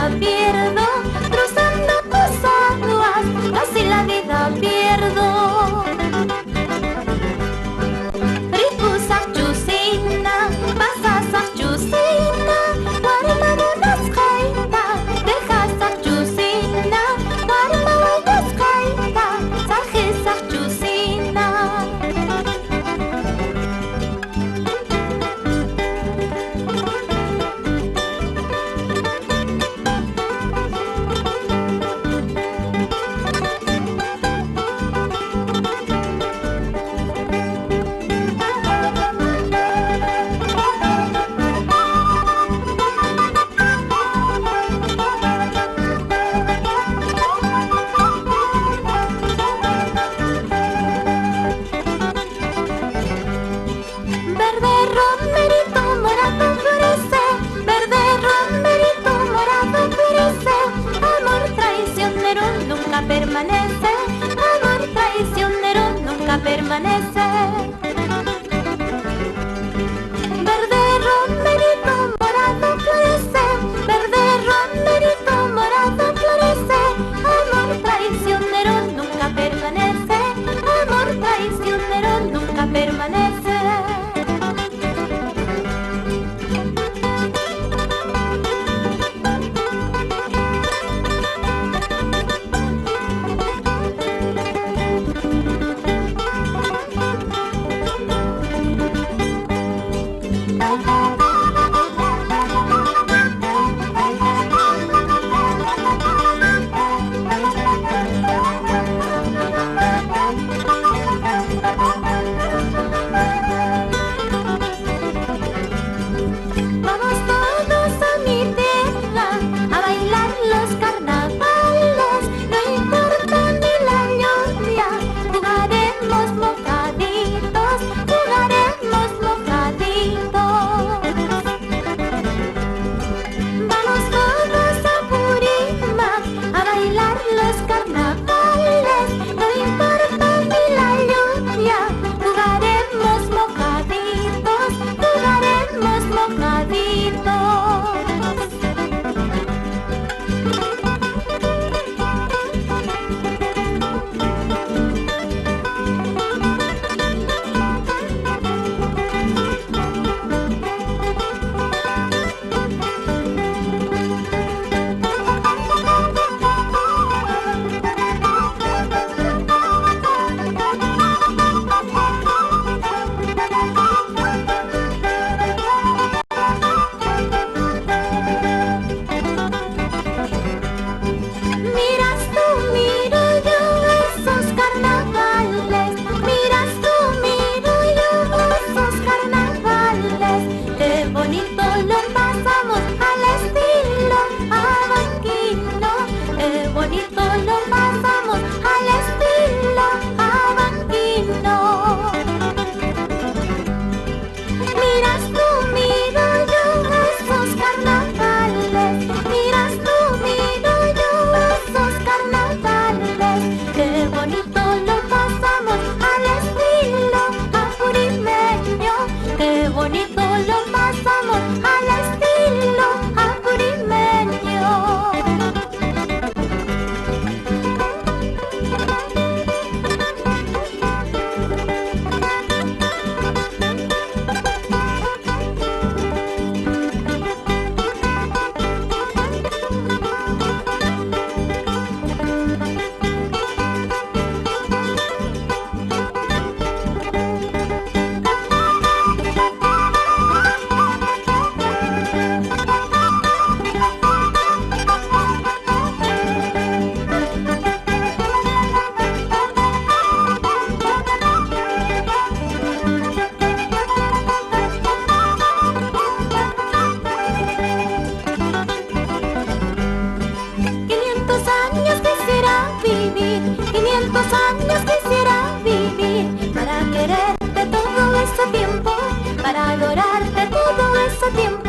vida pierdo, cruzando tus aguas, casi la vida pierdo. Ripusaq chusina, pasasaq chusina, warmamunas qayta, dejasaq chusina, warmamunas qayta, sarjisaq chusina. Verde romerito morado florece, verde romerito morado florece. Amor traicionero nunca permanece, amor traicionero nunca permanece. Verde romerito morado florece, verde romerito morado florece. Amor traicionero nunca permanece, amor traicionero nunca permanece. Vamos todos a mi tierra a bailar los carnavales, no importa ni la lluvia, jugaremos mojaditos, jugaremos mojaditos. Vamos todos a Purímac a bailar los carnavales, no importa ni la lluvia, jugaremos mojaditos, jugaremos mojaditos. Miras tú, miro yo esos carnavales, miras tú, miro yo esos carnavales. Qué bonito lo pasamos al estilo abanquino, qué bonito lo pasamos al estilo abanquino. Miras tú, miro yo esos carnavales, miras tú, miro yo esos carnavales. Qué bonito lo pasamos al estilo apurimeño, qué bonito lo pasamos al estilo apurimeño. años quisiera vivir para quererte todo ese tiempo, para adorarte todo ese tiempo.